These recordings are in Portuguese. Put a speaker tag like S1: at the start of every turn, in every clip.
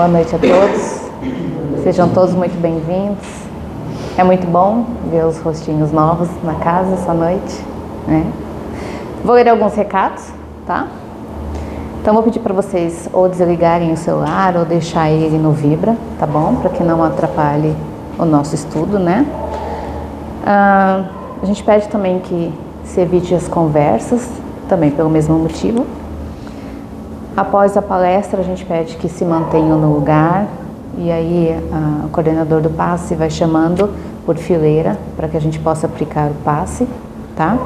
S1: Boa noite a todos. Sejam todos muito bem-vindos. É muito bom ver os rostinhos novos na casa essa noite, né? Vou ler alguns recados, tá? Então vou pedir para vocês ou desligarem o celular ou deixar ele no vibra, tá bom? Para que não atrapalhe o nosso estudo, né? A gente pede também que se evite as conversas, também pelo mesmo motivo. Após a palestra, a gente pede que se mantenham no lugar e aí o coordenador do passe vai chamando por fileira para que a gente possa aplicar o passe, tá?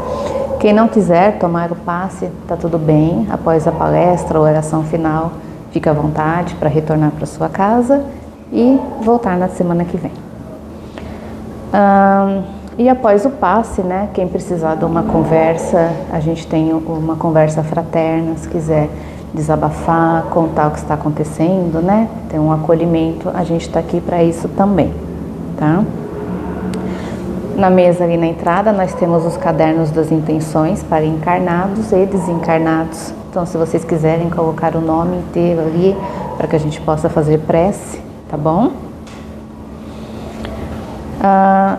S1: Quem não quiser tomar o passe, tá tudo bem. Após a palestra, a oração final, fica à vontade para retornar para sua casa e voltar na semana que vem. E após o passe, né, quem precisar de uma conversa, a gente tem uma conversa fraterna, se quiser desabafar, contar o que está acontecendo, né, tem um acolhimento, a gente está aqui para isso também, tá? Na mesa ali na entrada nós temos os cadernos das intenções para encarnados e desencarnados, então se vocês quiserem colocar o nome inteiro ali, para que a gente possa fazer prece, tá bom?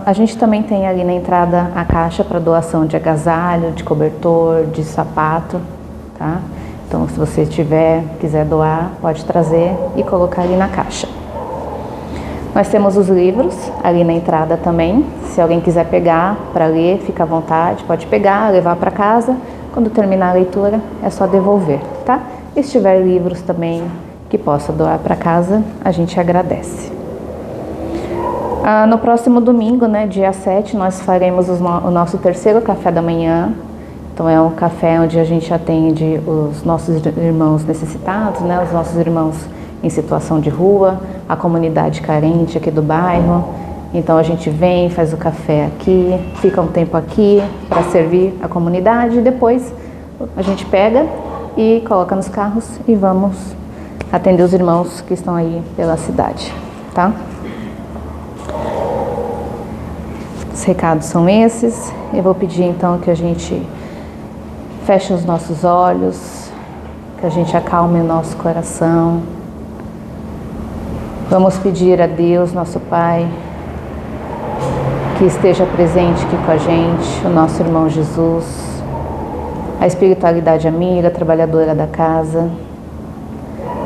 S1: A gente também tem ali na entrada a caixa para doação de agasalho, de cobertor, de sapato, tá? Então, se você quiser doar, pode trazer e colocar ali na caixa. Nós temos os livros ali na entrada também. Se alguém quiser pegar para ler, fica à vontade, pode pegar, levar para casa. Quando terminar a leitura, é só devolver, tá? E se tiver livros também que possa doar para casa, a gente agradece. No próximo domingo, né, dia 7, nós faremos o nosso terceiro café da manhã. Então é um café onde a gente atende os nossos irmãos necessitados, né, os nossos irmãos em situação de rua, a comunidade carente aqui do bairro. Então a gente vem, faz o café aqui, fica um tempo aqui para servir a comunidade e depois a gente pega e coloca nos carros e vamos atender os irmãos que estão aí pela cidade, tá? Os recados são esses. Eu vou pedir então que a gente feche os nossos olhos, que a gente acalme o nosso coração. Vamos pedir a Deus, nosso Pai, que esteja presente aqui com a gente, o nosso irmão Jesus, a espiritualidade amiga, trabalhadora da casa.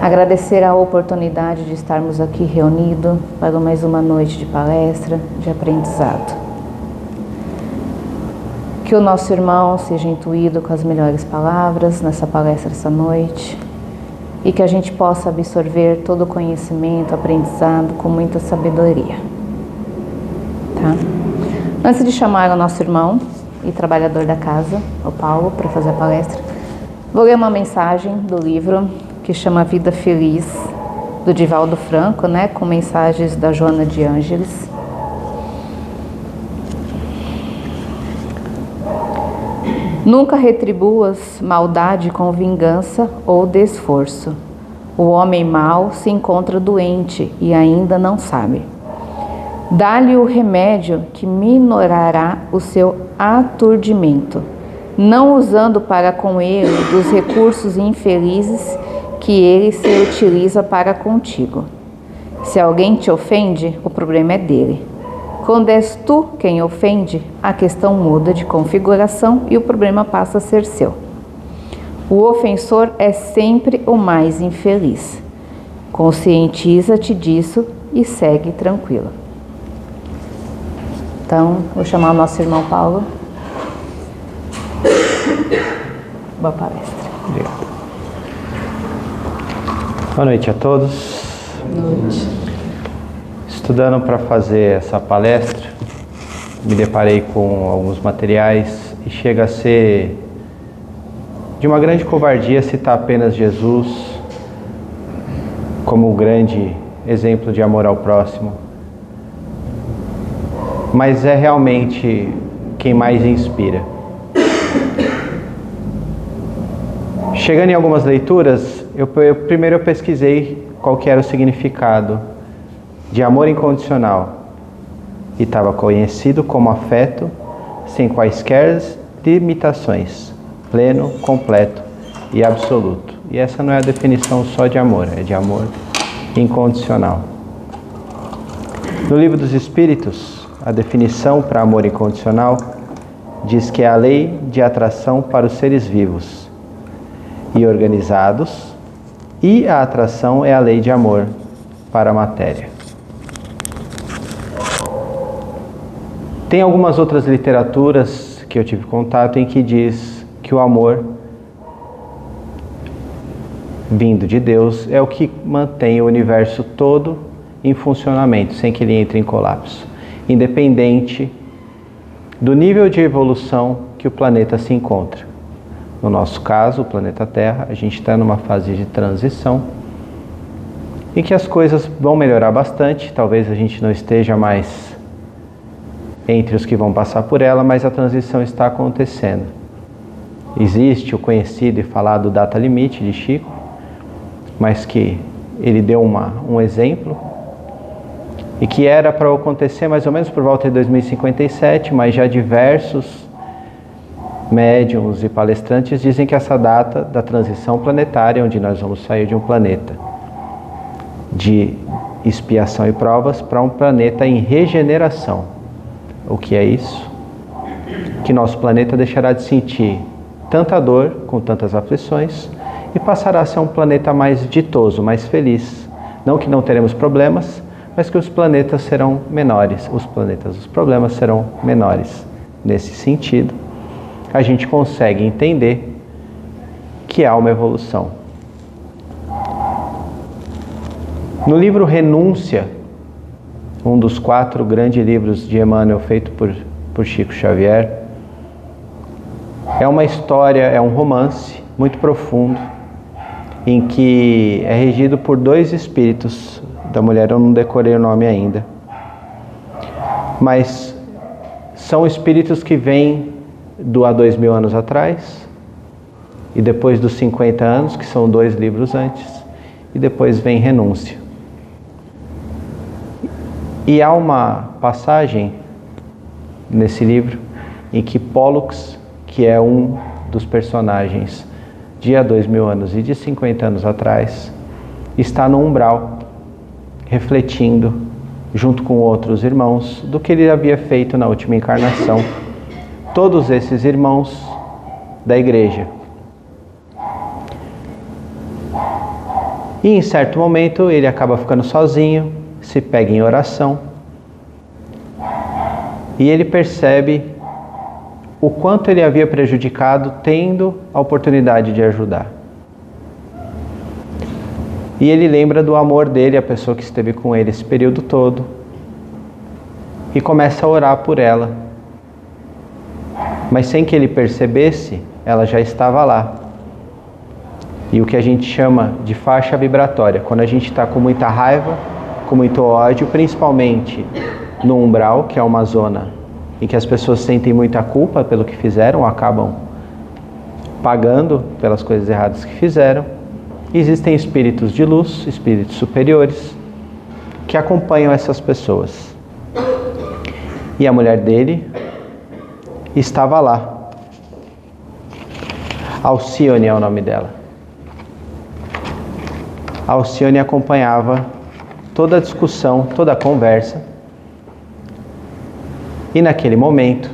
S1: Agradecer a oportunidade de estarmos aqui reunidos para mais uma noite de palestra, de aprendizado. Que o nosso irmão seja intuído com as melhores palavras nessa palestra essa noite e que a gente possa absorver todo o conhecimento, aprendizado com muita sabedoria. Tá? Antes de chamar o nosso irmão e trabalhador da casa, o Paulo, para fazer a palestra, vou ler uma mensagem do livro que chama Vida Feliz, do Divaldo Franco, né, com mensagens da Joana de Ângeles. Nunca retribuas maldade com vingança ou desforço. O homem mau se encontra doente e ainda não sabe. Dá-lhe o remédio que minorará o seu aturdimento, não usando para com ele dos recursos infelizes que ele se utiliza para contigo. Se alguém te ofende, o problema é dele. Quando és tu quem ofende, a questão muda de configuração e o problema passa a ser seu. O ofensor é sempre o mais infeliz. Conscientiza-te disso e segue tranquilo. Então, vou chamar o nosso irmão Paulo. Boa palestra.
S2: Obrigado. Boa noite a todos.
S1: Boa noite.
S2: Estudando para fazer essa palestra, me deparei com alguns materiais e chega a ser de uma grande covardia citar apenas Jesus como um grande exemplo de amor ao próximo. Mas é realmente quem mais inspira. Chegando em algumas leituras, primeiro eu pesquisei qual que era o significado de amor incondicional e estava conhecido como afeto sem quaisquer limitações, pleno, completo e absoluto. E essa não é a definição só de amor, é de amor incondicional. No Livro dos Espíritos, a definição para amor incondicional diz que é a lei de atração para os seres vivos e organizados, e a atração é a lei de amor para a matéria. Tem algumas outras literaturas que eu tive contato em que diz que o amor vindo de Deus é o que mantém o universo todo em funcionamento, sem que ele entre em colapso, independente do nível de evolução que o planeta se encontra. No nosso caso, o planeta Terra, a gente está numa fase de transição em que as coisas vão melhorar bastante. Talvez a gente não esteja mais entre os que vão passar por ela, mas a transição está acontecendo. Existe o conhecido e falado data limite de Chico, mas que ele deu um exemplo, e que era para acontecer mais ou menos por volta de 2057, mas já diversos médiuns e palestrantes dizem que essa data da transição planetária, onde nós vamos sair de um planeta de expiação e provas para um planeta em regeneração. O que é isso? Que nosso planeta deixará de sentir tanta dor, com tantas aflições, e passará a ser um planeta mais ditoso, mais feliz. Não que não teremos problemas, mas que os planetas serão menores. Os problemas serão menores. Nesse sentido, a gente consegue entender que há uma evolução. No livro Renúncia, um dos 4 grandes livros de Emmanuel feito por Chico Xavier, é uma história, é um romance muito profundo, em que é regido por 2 espíritos da mulher, eu não decorei o nome ainda, mas são espíritos que vêm do há 2000 anos atrás, e depois dos 50 anos, que são 2 livros antes, e depois vem Renúncia. E há uma passagem nesse livro em que Pollux, que é um dos personagens de há 2000 anos e de 50 anos atrás, está no umbral, refletindo, junto com outros irmãos, do que ele havia feito na última encarnação. Todos esses irmãos da igreja. E em certo momento ele acaba ficando sozinho, se pega em oração, e ele percebe o quanto ele havia prejudicado tendo a oportunidade de ajudar. E ele lembra do amor dele, a pessoa que esteve com ele esse período todo, e começa a orar por ela. Mas sem que ele percebesse, ela já estava lá. E o que a gente chama de faixa vibratória, quando a gente está com muita raiva, com muito ódio, principalmente no umbral, que é uma zona em que as pessoas sentem muita culpa pelo que fizeram, acabam pagando pelas coisas erradas que fizeram. Existem espíritos de luz, espíritos superiores, que acompanham essas pessoas. E a mulher dele estava lá. Alcione é o nome dela. Alcione acompanhava toda a discussão, toda a conversa. E naquele momento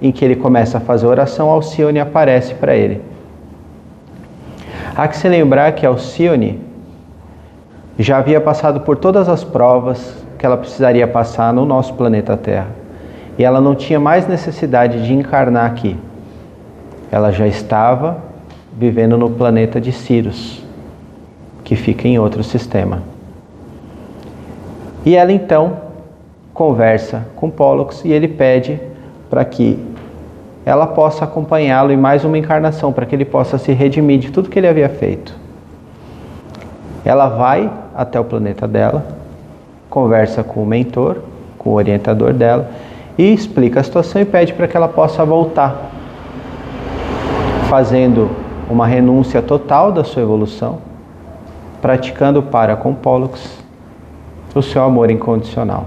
S2: em que ele começa a fazer oração, Alcione aparece para ele. Há que se lembrar que Alcione já havia passado por todas as provas que ela precisaria passar no nosso planeta Terra. E ela não tinha mais necessidade de encarnar aqui. Ela já estava vivendo no planeta de Sirius, que fica em outro sistema. E ela então conversa com Pollux e ele pede para que ela possa acompanhá-lo em mais uma encarnação, para que ele possa se redimir de tudo que ele havia feito. Ela vai até o planeta dela, conversa com o mentor, com o orientador dela, e explica a situação e pede para que ela possa voltar, fazendo uma renúncia total da sua evolução, praticando para com Pollux o seu amor incondicional.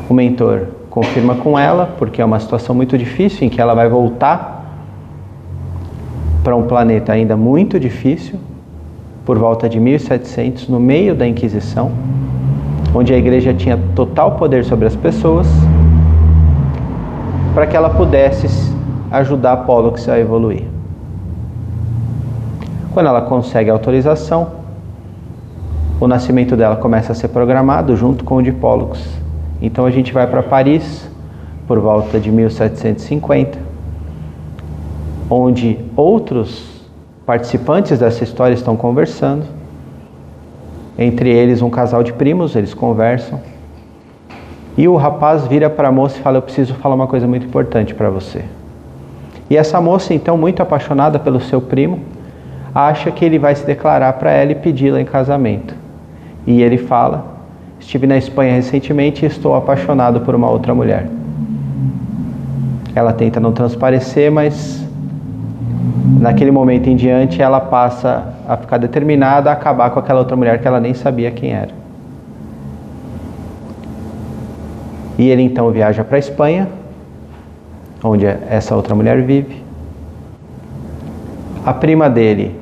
S2: O mentor confirma com ela, porque é uma situação muito difícil, em que ela vai voltar para um planeta ainda muito difícil, por volta de 1700, no meio da Inquisição, onde a igreja tinha total poder sobre as pessoas, para que ela pudesse ajudar Pollux a evoluir. Quando ela consegue a autorização, o nascimento dela começa a ser programado junto com o de Pollux. Então a gente vai para Paris por volta de 1750, onde outros participantes dessa história estão conversando. Entre eles um casal de primos, eles conversam. E o rapaz vira para a moça e fala: eu preciso falar uma coisa muito importante para você. E essa moça, então, muito apaixonada pelo seu primo, acha que ele vai se declarar para ela e pedi-la em casamento. E ele fala: estive na Espanha recentemente e estou apaixonado por uma outra mulher. Ela tenta não transparecer, mas naquele momento em diante ela passa a ficar determinada a acabar com aquela outra mulher que ela nem sabia quem era. E ele então viaja para a Espanha, onde essa outra mulher vive. A prima dele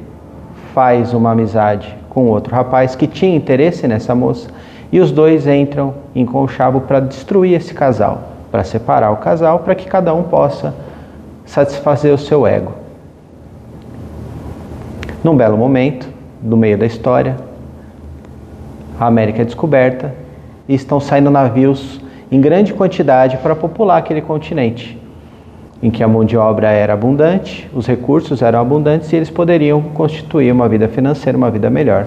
S2: faz uma amizade com outro rapaz que tinha interesse nessa moça, e os dois entram em conchavo para destruir esse casal, para separar o casal, para que cada um possa satisfazer o seu ego. Num belo momento, no meio da história, a América é descoberta e estão saindo navios em grande quantidade para popular aquele continente, em que a mão de obra era abundante, os recursos eram abundantes e eles poderiam constituir uma vida financeira, uma vida melhor.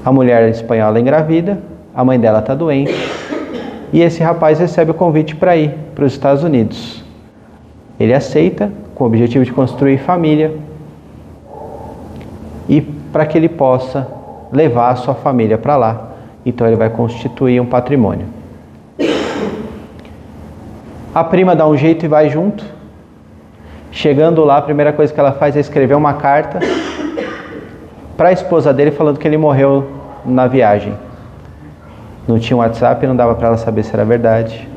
S2: A mulher espanhola engravida, a mãe dela está doente, e esse rapaz recebe o convite para ir para os Estados Unidos. Ele aceita, com o objetivo de construir família, e para que ele possa levar a sua família para lá. Então ele vai constituir um patrimônio. A prima dá um jeito e vai junto. Chegando lá, a primeira coisa que ela faz é escrever uma carta para a esposa dele falando que ele morreu na viagem. Não tinha WhatsApp, não dava para ela saber se era verdade.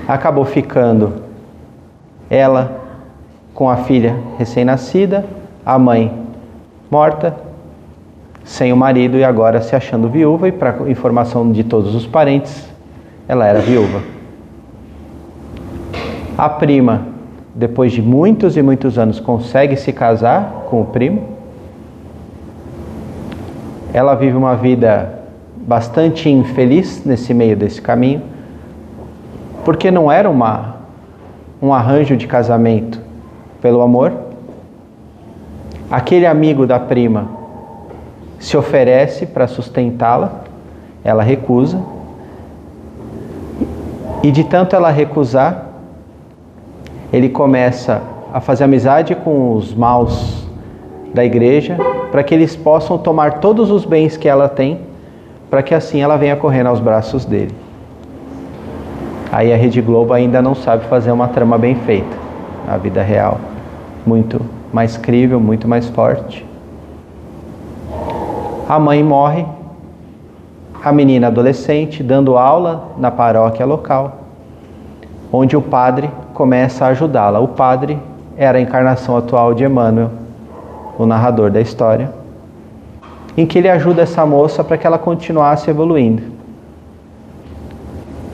S2: Acabou ficando ela com a filha recém-nascida, a mãe morta, sem o marido e agora se achando viúva, e para informação de todos os parentes, ela era viúva. A prima, depois de muitos e muitos anos, consegue se casar com o primo. Ela vive uma vida bastante infeliz nesse meio desse caminho, porque não era um arranjo de casamento pelo amor. Aquele amigo da prima se oferece para sustentá-la, ela recusa, e de tanto ela recusar, ele começa a fazer amizade com os maus da igreja, para que eles possam tomar todos os bens que ela tem, para que assim ela venha correndo aos braços dele. Aí a Rede Globo ainda não sabe fazer uma trama bem feita. A vida real, muito mais crível, muito mais forte. A mãe morre, a menina adolescente dando aula na paróquia local, onde o padre começa a ajudá-la. O padre era a encarnação atual de Emmanuel, o narrador da história, em que ele ajuda essa moça para que ela continuasse evoluindo.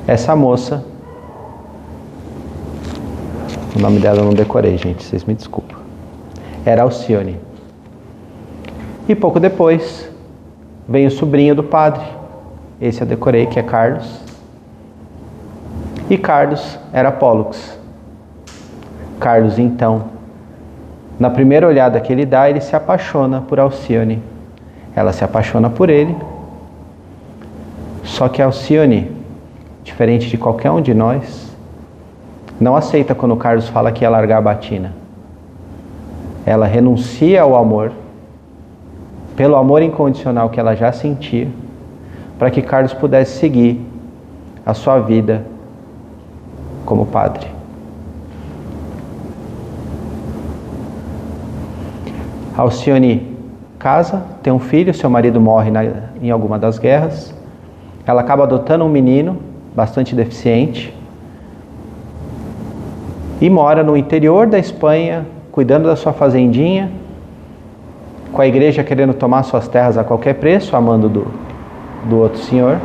S2: Essa moça, o nome dela eu não decorei, gente, vocês me desculpam, era Alcione. E pouco depois vem o sobrinho do padre, esse eu decorei, que é Carlos. E Carlos era Pollux. Carlos, então, na primeira olhada que ele dá, ele se apaixona por Alcione. Ela se apaixona por ele. Só que Alcione, diferente de qualquer um de nós, não aceita quando o Carlos fala que ia largar a batina. Ela renuncia ao amor, pelo amor incondicional que ela já sentia, para que Carlos pudesse seguir a sua vida como padre. Alcione casa, tem um filho, seu marido morre em alguma das guerras. Ela acaba adotando um menino bastante deficiente e mora no interior da Espanha, cuidando da sua fazendinha, com a igreja querendo tomar suas terras a qualquer preço, amando do outro senhor.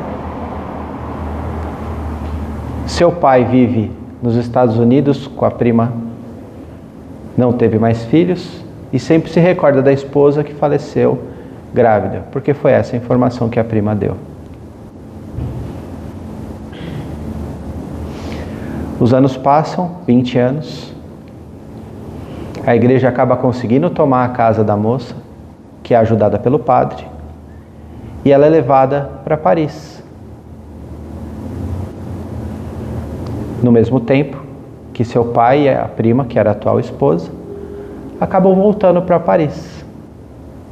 S2: Seu pai vive nos Estados Unidos com a prima, não teve mais filhos e sempre se recorda da esposa que faleceu grávida, porque foi essa a informação que a prima deu. Os anos passam, 20 anos, a igreja acaba conseguindo tomar a casa da moça, que é ajudada pelo padre, e ela é levada para Paris. No mesmo tempo que seu pai e a prima, que era a atual esposa, acabam voltando para Paris,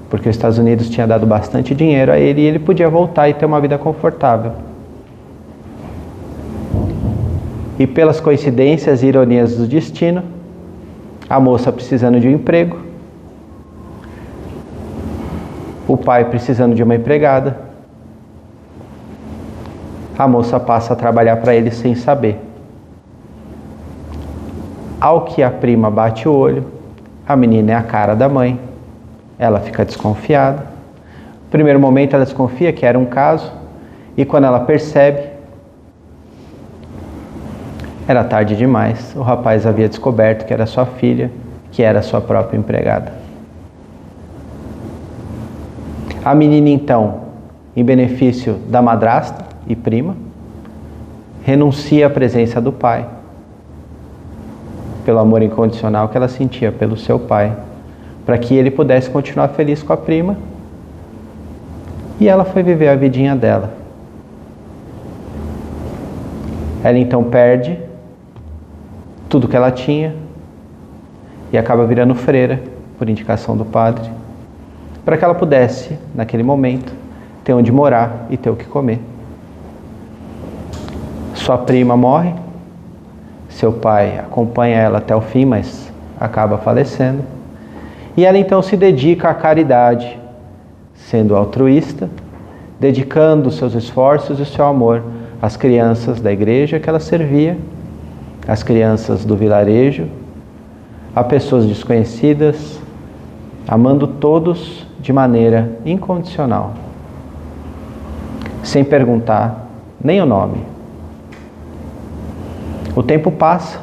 S2: porque os Estados Unidos tinha dado bastante dinheiro a ele e ele podia voltar e ter uma vida confortável. E pelas coincidências e ironias do destino, a moça precisando de um emprego, o pai precisando de uma empregada, a moça passa a trabalhar para ele sem saber. Ao que a prima bate o olho, a menina é a cara da mãe, ela fica desconfiada. No primeiro momento ela desconfia que era um caso, e quando ela percebe, era tarde demais, o rapaz havia descoberto que era sua filha, que era sua própria empregada. A menina então, em benefício da madrasta e prima, renuncia à presença do pai, pelo amor incondicional que ela sentia pelo seu pai, para que ele pudesse continuar feliz com a prima, e ela foi viver a vidinha dela. Ela então perde tudo que ela tinha e acaba virando freira, por indicação do padre, para que ela pudesse, naquele momento, ter onde morar e ter o que comer. Sua prima morre, seu pai acompanha ela até o fim, mas acaba falecendo, e ela então se dedica à caridade, sendo altruísta, dedicando seus esforços e seu amor às crianças da igreja que ela servia, às crianças do vilarejo, a pessoas desconhecidas, amando todos de maneira incondicional, sem perguntar nem o nome. O tempo passa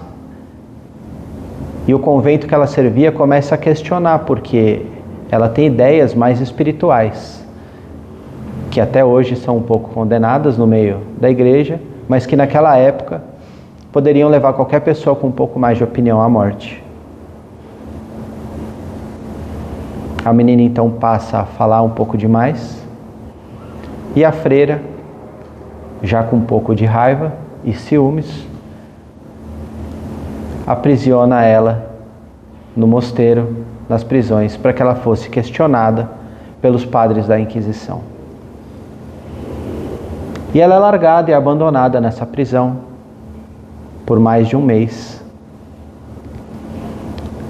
S2: e o convento que ela servia começa a questionar, porque ela tem ideias mais espirituais, que até hoje são um pouco condenadas no meio da igreja, mas que naquela época poderiam levar qualquer pessoa com um pouco mais de opinião à morte. A menina então passa a falar um pouco demais, e a freira, já com um pouco de raiva e ciúmes, aprisiona ela no mosteiro, nas prisões, para que ela fosse questionada pelos padres da Inquisição. E ela é largada e abandonada nessa prisão por mais de um mês,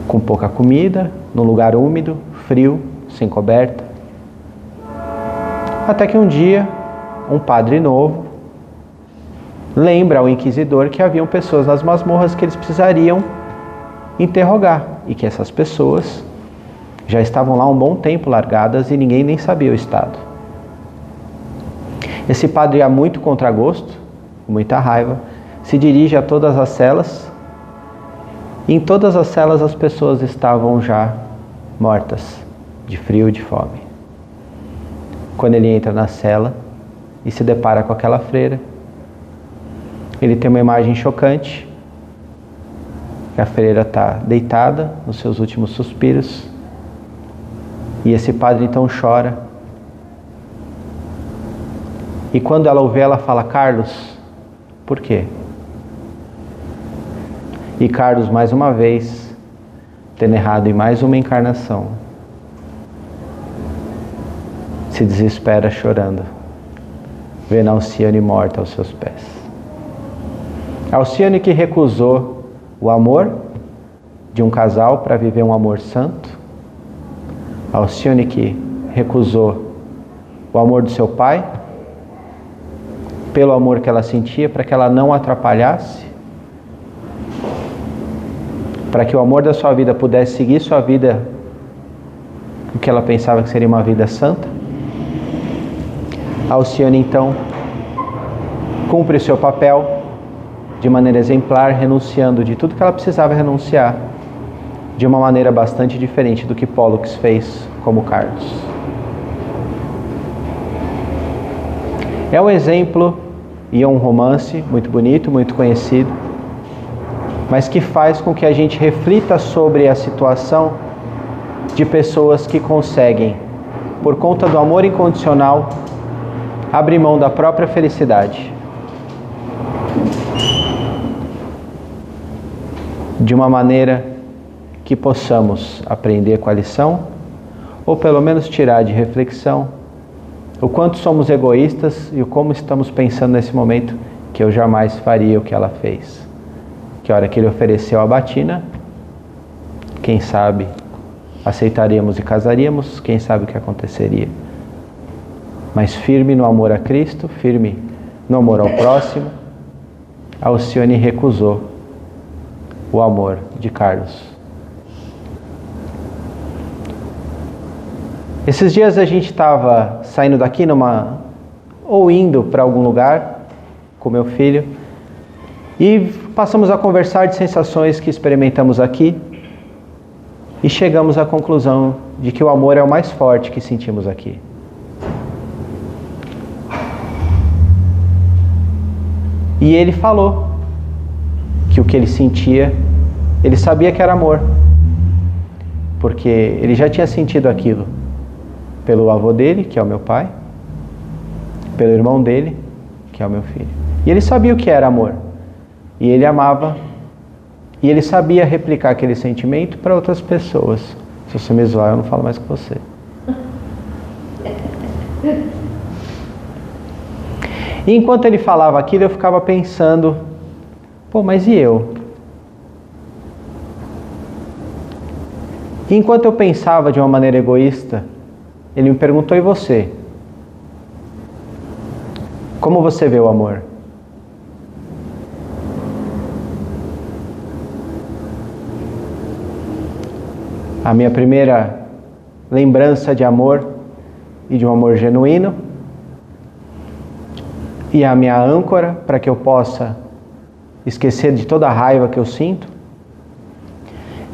S2: com pouca comida, num lugar úmido, frio, sem coberta. Até que um dia, um padre novo lembra ao inquisidor que haviam pessoas nas masmorras que eles precisariam interrogar, e que essas pessoas já estavam lá há um bom tempo largadas e ninguém nem sabia o estado. Esse padre, a muito contragosto, com muita raiva, se dirige a todas as celas, e em todas as celas as pessoas estavam já mortas, de frio e de fome. Quando ele entra na cela e se depara com aquela freira, ele tem uma imagem chocante, que a freira está deitada nos seus últimos suspiros, e esse padre então chora, e quando ela o vê, ela fala: Carlos, por quê? E Carlos, mais uma vez, tendo errado em mais uma encarnação, se desespera chorando, vendo Alcione morta aos seus pés. Alcione, que recusou o amor de um casal para viver um amor santo. Alcione, que recusou o amor do seu pai, pelo amor que ela sentia, para que ela não atrapalhasse. para que o amor da sua vida pudesse seguir sua vida, o que ela pensava que seria uma vida santa. A Alcione, então, cumpre o seu papel de maneira exemplar, renunciando de tudo que ela precisava renunciar, de uma maneira bastante diferente do que Pollux fez como Carlos. É um exemplo e é um romance muito bonito, muito conhecido, mas que faz com que a gente reflita sobre a situação de pessoas que conseguem, por conta do amor incondicional, abrir mão da própria felicidade. De uma maneira que possamos aprender com a lição, ou pelo menos tirar de reflexão o quanto somos egoístas e o como estamos pensando nesse momento que eu jamais faria o que ela fez. Que a hora que ele ofereceu a batina, quem sabe aceitaríamos e casaríamos, quem sabe o que aconteceria. Mas firme no amor a Cristo, firme no amor ao próximo, a Alcione recusou o amor de Carlos. Esses dias a gente estava saindo daqui ou indo para algum lugar com meu filho e passamos a conversar de sensações que experimentamos aqui e chegamos à conclusão de que o amor é o mais forte que sentimos aqui. E ele falou que o que ele sentia, ele sabia que era amor, porque ele já tinha sentido aquilo pelo avô dele, que é o meu pai, pelo irmão dele, que é o meu filho. E ele sabia o que era amor. E ele amava. E ele sabia replicar aquele sentimento para outras pessoas. Se você me zoar, eu não falo mais com você. E enquanto ele falava aquilo, eu ficava pensando, pô, mas e eu? E enquanto eu pensava de uma maneira egoísta, ele me perguntou, e você? Como você vê o amor? A minha primeira lembrança de amor e de um amor genuíno e a minha âncora para que eu possa esquecer de toda a raiva que eu sinto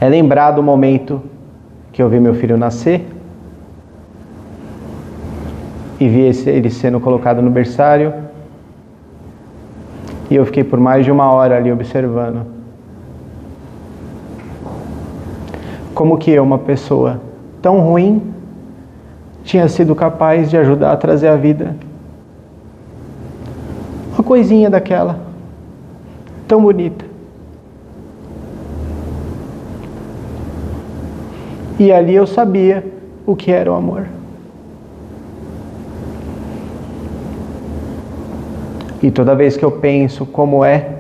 S2: é lembrar do momento que eu vi meu filho nascer e vi ele sendo colocado no berçário e eu fiquei por mais de 1 hora ali observando como que eu, uma pessoa tão ruim, tinha sido capaz de ajudar a trazer à vida uma coisinha daquela, tão bonita. E ali eu sabia o que era o amor. E toda vez que eu penso como é,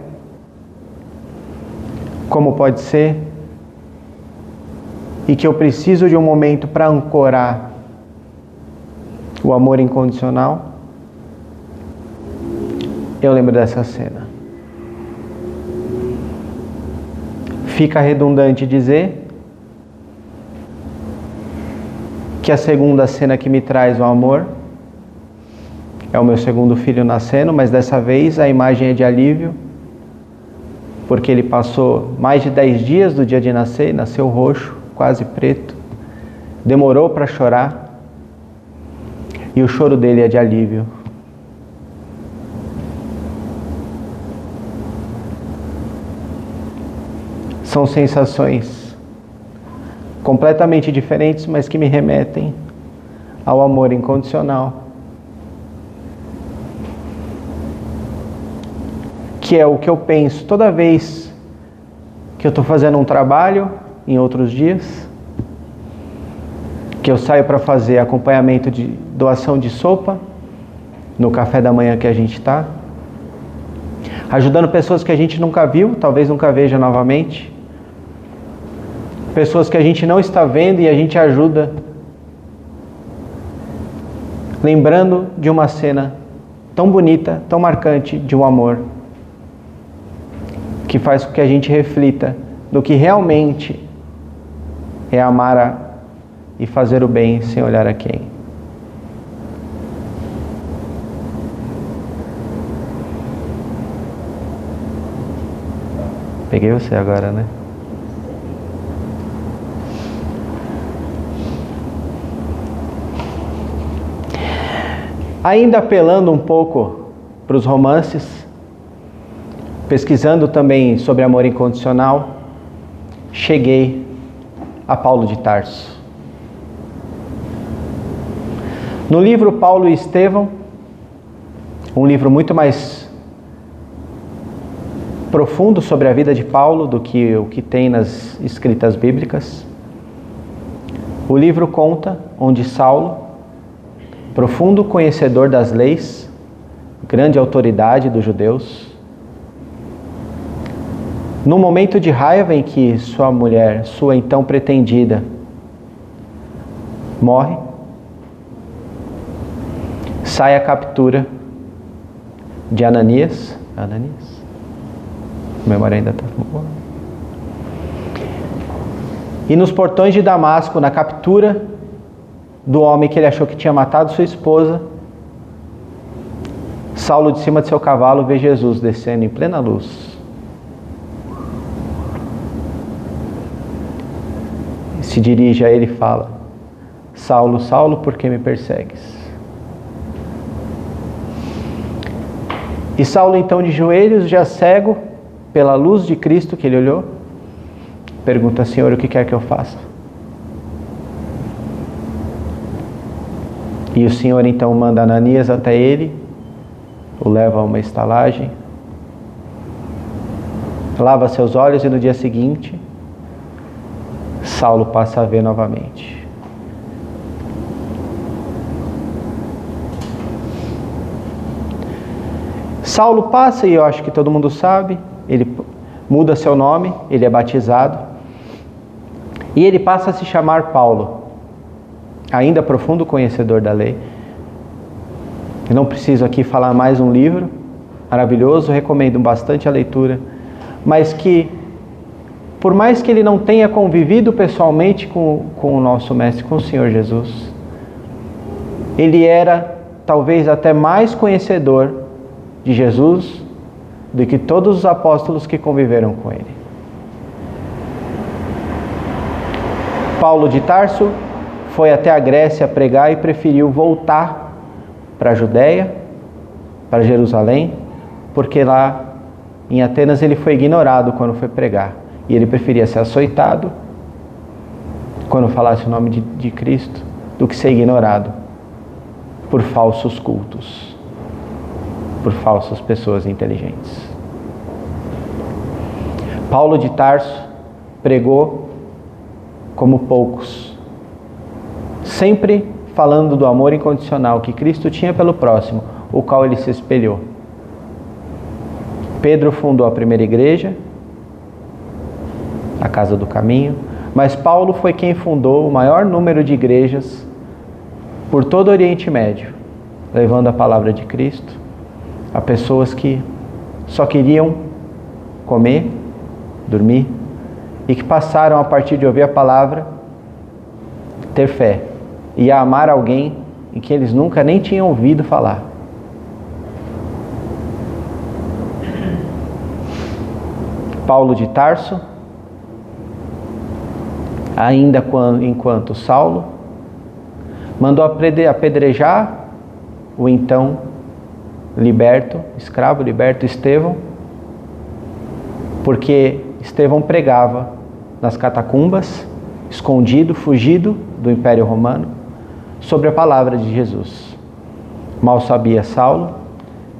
S2: como pode ser, e que eu preciso de um momento para ancorar o amor incondicional, eu lembro dessa cena. Fica redundante dizer que a segunda cena que me traz o amor é o meu segundo filho nascendo, mas dessa vez a imagem é de alívio, porque ele passou mais de 10 dias do dia de nascer, nasceu roxo, quase preto, demorou para chorar, e o choro dele é de alívio. São sensações completamente diferentes, mas que me remetem ao amor incondicional, que é o que eu penso toda vez que eu estou fazendo um trabalho, em outros dias, que eu saio para fazer acompanhamento de doação de sopa, no café da manhã que a gente está, ajudando pessoas que a gente nunca viu, talvez nunca veja novamente, pessoas que a gente não está vendo e a gente ajuda, lembrando de uma cena tão bonita, tão marcante de um amor, que faz com que a gente reflita do que realmente é amar e fazer o bem sem olhar a quem. Peguei você agora, né? Ainda apelando um pouco para os romances, pesquisando também sobre amor incondicional, cheguei a Paulo de Tarso. No livro Paulo e Estevão, um livro muito mais profundo sobre a vida de Paulo do que o que tem nas escritas bíblicas, o livro conta onde Saulo, profundo conhecedor das leis, grande autoridade dos judeus, no momento de raiva em que sua mulher, sua então pretendida, morre, sai a captura de Ananias. A memória ainda está boa. E nos portões de Damasco, na captura do homem que ele achou que tinha matado sua esposa, Saulo, de cima de seu cavalo, vê Jesus descendo em plena luz. Se dirige a ele e fala: Saulo, Saulo, por que me persegues? E Saulo, então, de joelhos, já cego pela luz de Cristo que ele olhou, pergunta: Senhor, o que quer que eu faça? E o Senhor então manda Ananias até ele, o leva a uma estalagem, lava seus olhos e no dia seguinte, Saulo passa a ver novamente. Saulo passa, e eu acho que todo mundo sabe, ele muda seu nome, ele é batizado, e ele passa a se chamar Paulo, ainda profundo conhecedor da lei. Eu não preciso aqui falar mais um livro maravilhoso, recomendo bastante a leitura, mas que, por mais que ele não tenha convivido pessoalmente com o nosso Mestre, com o Senhor Jesus, ele era talvez até mais conhecedor de Jesus do que todos os apóstolos que conviveram com ele. Paulo de Tarso foi até a Grécia pregar e preferiu voltar para a Judéia, para Jerusalém, porque lá em Atenas ele foi ignorado quando foi pregar. E ele preferia ser açoitado quando falasse o nome de Cristo do que ser ignorado por falsos cultos, por falsas pessoas inteligentes. Paulo de Tarso pregou como poucos, sempre falando do amor incondicional que Cristo tinha pelo próximo, o qual ele se espelhou. Pedro fundou a primeira igreja, a Casa do Caminho, mas Paulo foi quem fundou o maior número de igrejas por todo o Oriente Médio, levando a palavra de Cristo a pessoas que só queriam comer, dormir, e que passaram, a partir de ouvir a palavra, ter fé e a amar alguém em que eles nunca nem tinham ouvido falar. Paulo de Tarso, ainda enquanto Saulo, mandou apedrejar o então escravo liberto Estevão, porque Estevão pregava nas catacumbas, escondido, fugido do Império Romano, sobre a palavra de Jesus. Mal sabia Saulo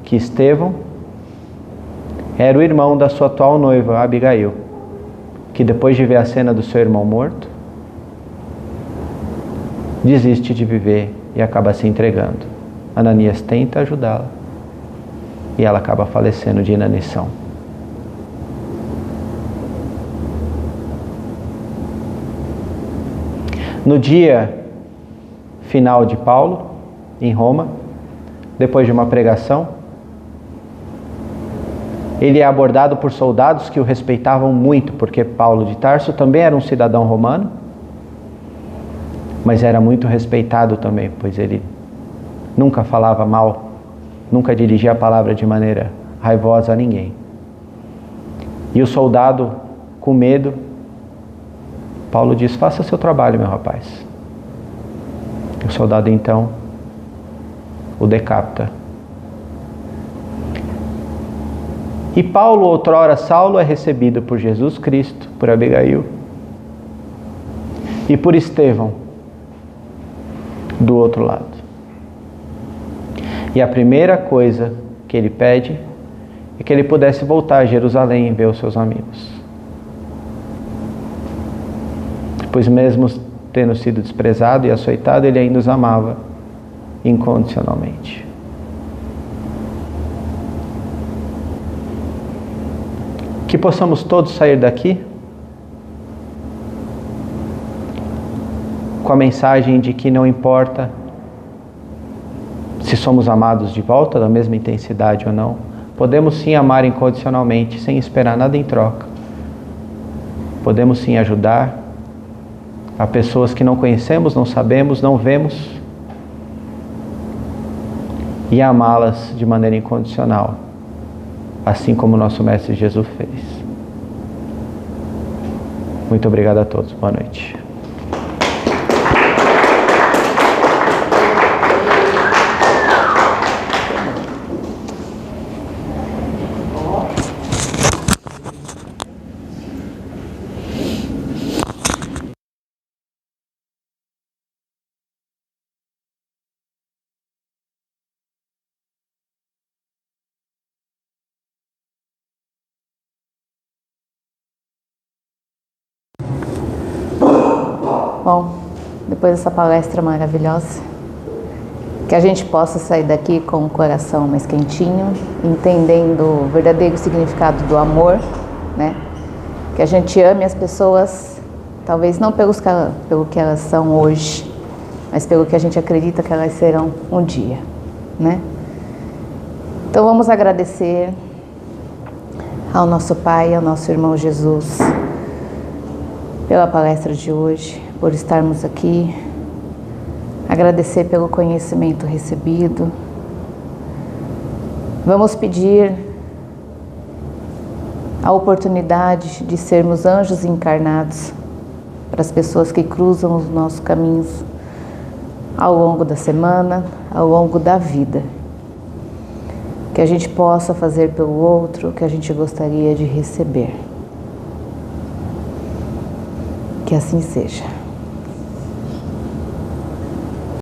S2: que Estevão era o irmão da sua atual noiva, Abigail, que depois de ver a cena do seu irmão morto, desiste de viver e acaba se entregando. Ananias tenta ajudá-la e ela acaba falecendo de inanição. No dia final de Paulo, em Roma, depois de uma pregação, Ele é abordado por soldados que o respeitavam muito, porque Paulo de Tarso também era um cidadão romano, mas era muito respeitado também, pois ele nunca falava mal, nunca dirigia a palavra de maneira raivosa a ninguém. E o soldado, com medo, Paulo diz: faça seu trabalho, meu rapaz. O soldado então o decapita. E Paulo, outrora Saulo, é recebido por Jesus Cristo, por Abigail e por Estevão do outro lado. E a primeira coisa que ele pede é que ele pudesse voltar a Jerusalém e ver os seus amigos. Pois mesmo tendo sido desprezado e açoitado, ele ainda os amava incondicionalmente. Que possamos todos sair daqui com a mensagem de que não importa se somos amados de volta, da mesma intensidade ou não, podemos sim amar incondicionalmente, sem esperar nada em troca. Podemos sim ajudar a pessoas que não conhecemos, não sabemos, não vemos, e amá-las de maneira incondicional, assim como o nosso Mestre Jesus fez. Muito obrigado a todos. Boa noite.
S1: Bom, depois dessa palestra maravilhosa, que a gente possa sair daqui com o coração mais quentinho, entendendo o verdadeiro significado do amor, né? Que a gente ame as pessoas, talvez não pelo que elas são hoje, mas pelo que a gente acredita que elas serão um dia, né? Então vamos agradecer ao nosso Pai, ao nosso irmão Jesus, pela palestra de hoje, por estarmos aqui, agradecer pelo conhecimento recebido. Vamos pedir a oportunidade de sermos anjos encarnados para as pessoas que cruzam os nossos caminhos ao longo da semana, ao longo da vida. Que a gente possa fazer pelo outro o que a gente gostaria de receber. Que assim seja.